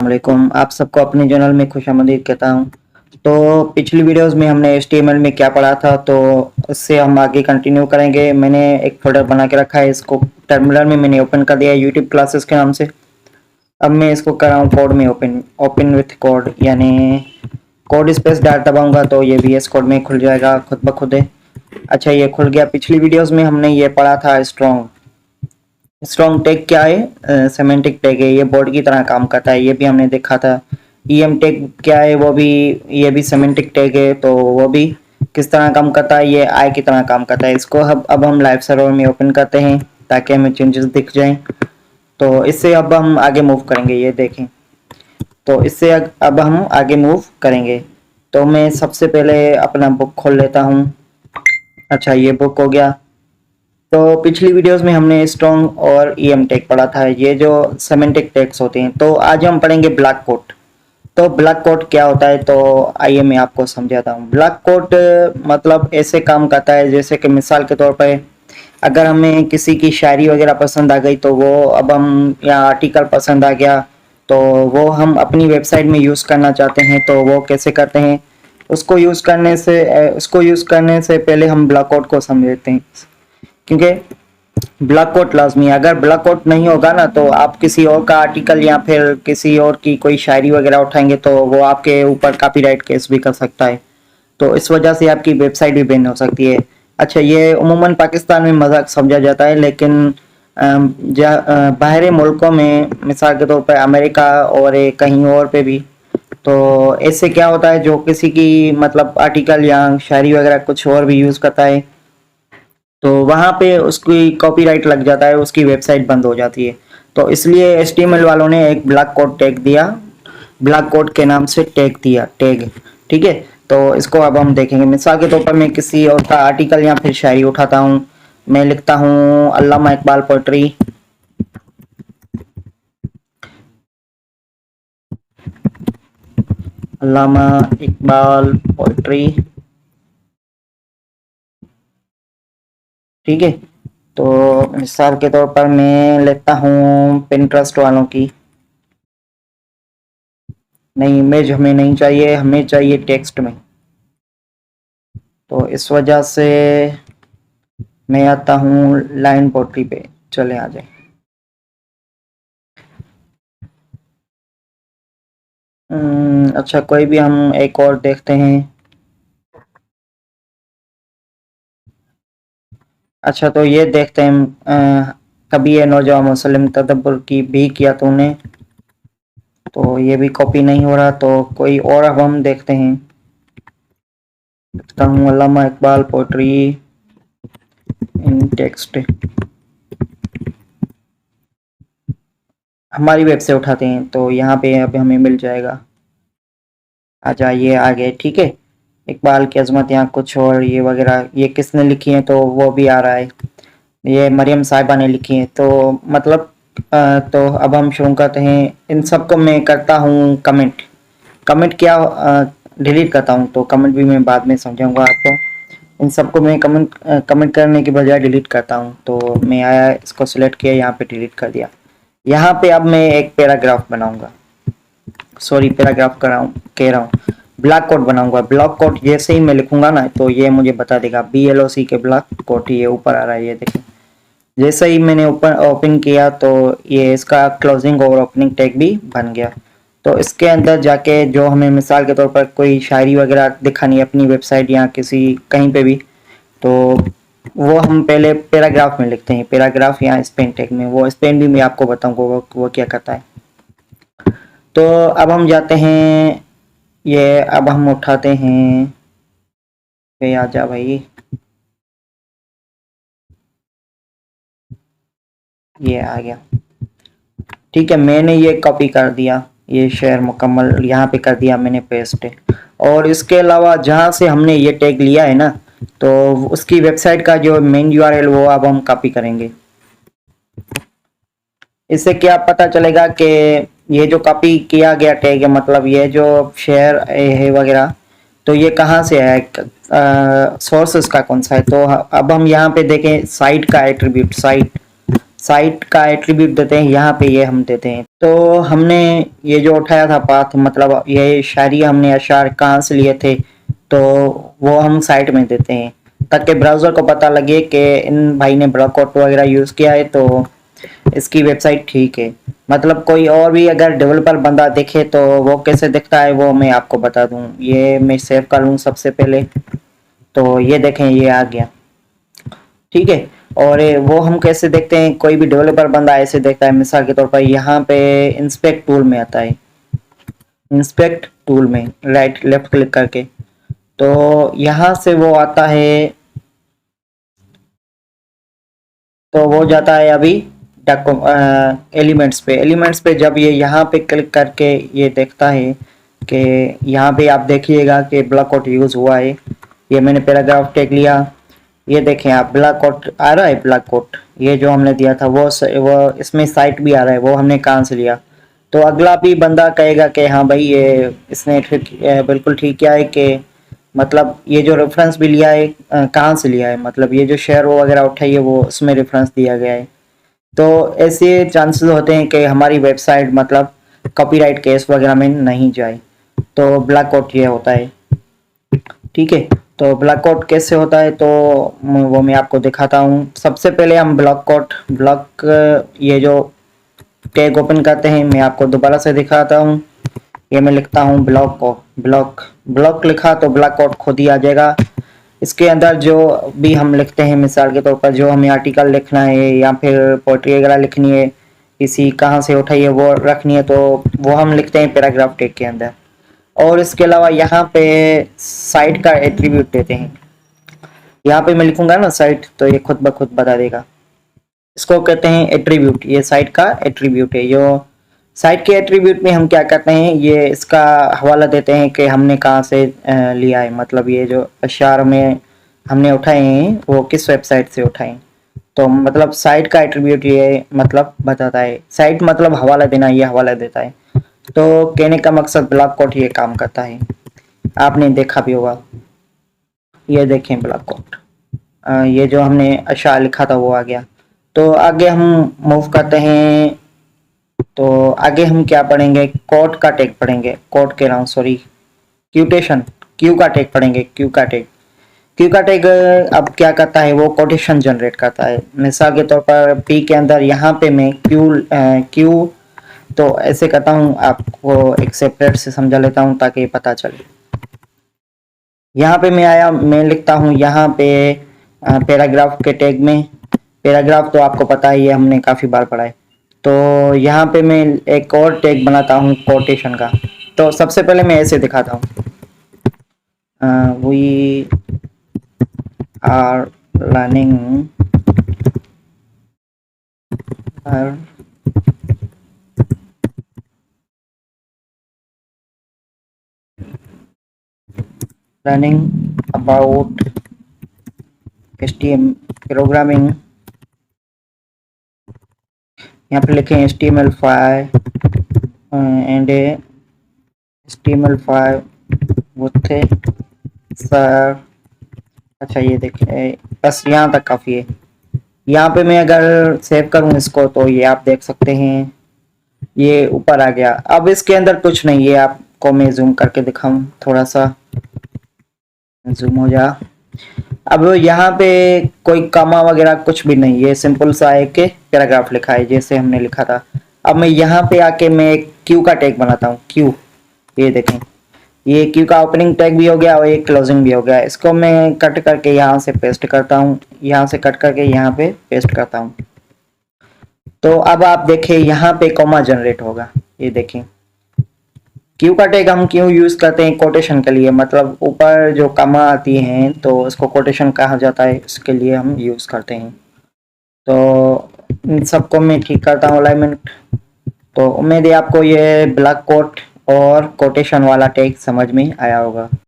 वालेकुम, आप सबको अपने चैनल में खुशामदीद कहता हूँ। तो पिछली वीडियोस में हमने एचटीएमएल में क्या पढ़ा था, तो इससे हम आगे कंटिन्यू करेंगे। मैंने एक फोल्डर बना के रखा है, इसको टर्मिनल में मैंने ओपन कर दिया है यूट्यूब क्लासेस के नाम से। अब मैं इसको कर रहा हूँ कोड में ओपन विथ कोड, यानी कोड स्पेस डाल दबाऊंगा तो ये VS कोड में खुल जाएगा खुद ब खुद। अच्छा, ये खुल गया। पिछली वीडियोस में हमने ये पढ़ा था स्ट्रॉन्ग टैग क्या है, सेमेंटिक टैग है, ये बोर्ड की तरह काम करता है, ये भी हमने देखा था। ईएम टैग क्या है, ये भी सेमेंटिक टैग है, तो वो भी किस तरह काम करता है, ये आई की तरह काम करता है। इसको अब हम लाइव सर्वर में ओपन करते हैं ताकि हमें चेंजेस दिख जाएं। तो इससे अब हम आगे मूव करेंगे, ये देखें। तो इससे अब हम आगे मूव करेंगे। तो मैं सबसे पहले अपना बुक खोल लेता हूँ। अच्छा, ये बुक हो गया। तो पिछली वीडियोस में हमने स्ट्रॉन्ग और ईएम टैग पढ़ा था, ये जो सेमेंटिक टैग्स होते हैं। तो आज हम पढ़ेंगे ब्लैक कोट। तो ब्लैक कोट क्या होता है, तो आइए मैं आपको समझाता हूँ। ब्लैक कोट मतलब ऐसे काम करता है जैसे कि मिसाल के तौर पर अगर हमें किसी की शायरी वगैरह पसंद आ गई, तो वो अब हम या आर्टिकल पसंद आ गया, तो वो हम अपनी वेबसाइट में यूज़ करना चाहते हैं, तो वो कैसे करते हैं। उसको यूज़ करने से पहले हम ब्लैक कोट को समझते हैं, क्योंकि ब्लैक कोट लाजमी है। अगर ब्लैक कोट नहीं होगा ना, तो आप किसी और का आर्टिकल या फिर किसी और की कोई शायरी वगैरह उठाएंगे तो वो आपके ऊपर कॉपीराइट केस भी कर सकता है। तो इस वजह से आपकी वेबसाइट भी बैन हो सकती है। अच्छा, ये उमूमन पाकिस्तान में मजाक समझा जाता है, लेकिन बाहरी मुल्कों में मिसाल के तौर पर अमेरिका और कहीं और पे भी, तो ऐसे क्या होता है, जो किसी की मतलब आर्टिकल या शायरी वगैरह कुछ और भी यूज़ करता है, तो वहां पे उसकी कॉपीराइट लग जाता है, उसकी वेबसाइट बंद हो जाती है। तो इसलिए एचटीएमएल वालों ने एक ब्लैक कोड टैग दिया, ब्लैक कोड के नाम से टैग। ठीक है, तो इसको अब हम देखेंगे। मिसाल के तौर पर मैं किसी और का आर्टिकल या फिर शायरी उठाता हूँ। मैं लिखता हूँ अल्लामा इकबाल पोएट्री। अल्लामा इकबाल पोएट्री, ठीक है। तो मिसाल के तौर पर मैं लेता हूँ पिंटरेस्ट वालों की। नहीं, इमेज हमें नहीं चाहिए, हमें चाहिए टेक्स्ट में। तो इस वजह से मैं आता हूँ लाइन पोट्री पे। चले आ जाए। अच्छा, कोई भी हम एक और देखते हैं। अच्छा, तो ये देखते हैं। कभी ये नौजवान मुसलिम तदब्बर की भी किया तूने, तो ये भी कॉपी नहीं हो रहा। तो कोई और अब हम देखते हैं। लिखता हूँ अल्लामा इकबाल पोट्री इन टेक्स्ट। हमारी वेब से उठाते हैं, तो यहाँ पे अब हमें मिल जाएगा। आ जाइए आगे, ठीक है। इकबाल की अजमत यहाँ कुछ और ये वगैरह, ये किसने लिखी है, तो वो भी आ रहा है। ये मरियम साहिबा ने लिखी है। तो मतलब तो अब हम शुरू करते हैं। इन सबको मैं करता हूँ कमेंट। कमेंट क्या, डिलीट करता हूँ। तो कमेंट भी मैं बाद में समझाऊंगा आपको। इन सबको मैं कमेंट करने के बजाय डिलीट करता हूँ। तो मैं आया, इसको सिलेक्ट किया, यहाँ पे डिलीट कर दिया। यहाँ पे अब मैं एक पैराग्राफ बनाऊंगा, सॉरी पैराग्राफ कह रहा हूँ, ब्लॉक कोड बनाऊंगा। ब्लॉक कोड जैसे ही मैं लिखूंगा ना, तो ये मुझे बता देगा BLOC के ब्लॉक कोड, ये ऊपर आ रहा है, ये देखिए। जैसे ही मैंने ओपन किया, तो ये इसका क्लोजिंग और ओपनिंग टैग भी बन गया। तो इसके अंदर जाके जो हमें मिसाल के तौर पर कोई शायरी वगैरह दिखानी है अपनी वेबसाइट या किसी कहीं पे भी, तो वो हम पहले पैराग्राफ में लिखते हैं। पैराग्राफ या स्पेन टैग में, वो स्पेन भी मैं आपको बताऊंगा वो क्या करता है। तो अब हम जाते हैं, ये अब हम उठाते हैं, ये आ जा भाई, ये आ गया। ठीक है, मैंने ये कॉपी कर दिया, ये शेयर मुकम्मल यहाँ पे कर दिया मैंने पेस्ट। और इसके अलावा जहाँ से हमने ये टैग लिया है ना, तो उसकी वेबसाइट का जो मेन URL वो अब हम कॉपी करेंगे। इससे क्या पता चलेगा कि ये जो कॉपी किया गया टैग है, मतलब ये जो शेयर है वगैरह, तो ये कहाँ से है, सोर्स इसका कौन सा है। तो अब हम यहाँ पे देखें साइट का एट्रीब्यूट, साइट का एट्रीब्यूट देते हैं, यहाँ पे ये हम देते हैं। तो हमने ये जो उठाया था पाथ, मतलब ये शायरी हमने अशार कहाँ से लिए थे, तो वो हम साइट में देते हैं ताकि ब्राउज़र को पता लगे कि इन भाई ने ब्लॉक कोट वगैरह यूज़ किया है तो इसकी वेबसाइट ठीक है। मतलब कोई और भी अगर डेवलपर बंदा देखे तो वो कैसे दिखता है वो मैं आपको बता दूं। ये मैं सेव कर लूँ सबसे पहले, तो ये देखें ये आ गया, ठीक है। और वो हम कैसे देखते हैं, कोई भी डेवलपर बंदा ऐसे देखता है, मिसाल के तौर पर यहाँ पे इंस्पेक्ट टूल में आता है, इंस्पेक्ट टूल में राइट लेफ्ट क्लिक करके, तो यहाँ से वो आता है, तो वो जाता है अभी एलिमेंट्स पे। एलिमेंट्स पे जब ये यहाँ पे क्लिक करके ये देखता है कि यहाँ पे आप देखिएगा कि ब्लॉक कोट यूज हुआ है। ये मैंने पैराग्राफ टेक लिया, ये देखें आप ब्लॉक कोट आ रहा है। ब्लॉक कोट ये जो हमने दिया था वो इसमें साइट भी आ रहा है, वो हमने कहाँ से लिया। तो अगला भी बंदा कहेगा कि हाँ भाई ये इसने ठीक बिल्कुल ठीक किया है कि मतलब ये जो रेफरेंस भी लिया है कहाँ से लिया है, मतलब ये जो शेयर वगैरह उठाई है वो उसमें रेफरेंस दिया गया है। तो ऐसे चांसेस होते हैं कि हमारी वेबसाइट मतलब कॉपीराइट केस वगैरह में नहीं जाए। तो ब्लैक आउट ये होता है, ठीक है। तो ब्लैक आउट कैसे होता है तो वो मैं आपको दिखाता हूँ। सबसे पहले हम ब्लॉक ये जो टैग ओपन करते हैं, मैं आपको दोबारा से दिखाता हूँ। ये मैं लिखता हूँ ब्लॉक लिखा तो ब्लैक आउट खुद ही आ जाएगा। इसके अंदर जो भी हम लिखते हैं, मिसाल के तौर पर जो हमें आर्टिकल लिखना है या फिर पोएट्री वगैरह लिखनी है, किसी कहाँ से उठाई है वो रखनी है, तो वो हम लिखते हैं पैराग्राफ टेग के अंदर। और इसके अलावा यहाँ पे साइट का एट्रीब्यूट देते हैं। यहाँ पे मैं लिखूंगा ना साइट, तो ये खुद ब खुद बता देगा। इसको कहते हैं एट्रीब्यूट, ये साइट का एट्रीब्यूट है। जो साइट के एट्रीब्यूट में हम क्या करते हैं, ये इसका हवाला देते हैं कि हमने कहाँ से लिया है, मतलब ये जो अशार में हमने उठाए हैं वो किस वेबसाइट से उठाए। तो मतलब साइट का एट्रीब्यूट ये मतलब बताता है, साइट मतलब हवाला देना, ये हवाला देता है। तो कहने का मकसद ब्लॉक कोट ये काम करता है, आपने देखा भी होगा। ये देखें ब्लॉक कोट, ये जो हमने अशार लिखा था वो आ गया। तो आगे हम मूव करते हैं, तो आगे हम क्या पढ़ेंगे, कोट का टैग पढ़ेंगे, कोट कह रहा हूँ सॉरी, क्यूटेशन, क्यू का टैग पढ़ेंगे। क्यू का टैग अब क्या करता है, वो कोटेशन जनरेट करता है। मिसाल के तौर पर पी के अंदर यहाँ पे मैं क्यू तो ऐसे करता हूँ, आपको एक सेपरेट से समझा लेता हूँ ताकि पता चले। यहाँ पे मैं आया, मैं लिखता हूँ यहाँ पे पैराग्राफ के टैग में, पैराग्राफ तो आपको पता है ये हमने काफ़ी बार पढ़ा है। तो यहाँ पे मैं एक और टैग बनाता हूँ कोटेशन का। तो सबसे पहले मैं ऐसे दिखाता हूँ, we are learning about HTML programming. यहाँ पे लिखें HTML5 and HTML5 with sir. अच्छा ये देखें, बस यहाँ तक काफ़ी है। यहाँ पे मैं अगर सेव करूँ इसको तो ये आप देख सकते हैं ये ऊपर आ गया। अब इसके अंदर कुछ नहीं है, आपको मैं जूम करके दिखाऊं, थोड़ा सा जूम हो जा। अब यहाँ पे कोई कॉमा वगैरह कुछ भी नहीं, ये सिंपल सा एक पैराग्राफ लिखा है जैसे हमने लिखा था। अब मैं यहाँ पे आके मैं एक क्यू का टैग बनाता हूँ, क्यू। ये देखें ये क्यू का ओपनिंग टैग भी हो गया और एक क्लोजिंग भी हो गया। इसको मैं कट करके यहाँ से पेस्ट करता हूँ, यहाँ से कट करके यहाँ पे पेस्ट करता हूँ। तो अब आप देखें यहाँ पे कॉमा जनरेट होगा। ये देखें क्यू का टैग हम क्यों यूज करते हैं, कोटेशन के लिए, मतलब ऊपर जो कॉमा आती हैं तो उसको कोटेशन कहा जाता है, इसके लिए हम यूज करते हैं। तो इन सबको मैं ठीक करता हूँ अलाइनमेंट। तो उम्मीद है आपको ये ब्लॉक कोट और कोटेशन वाला टैग समझ में आया होगा।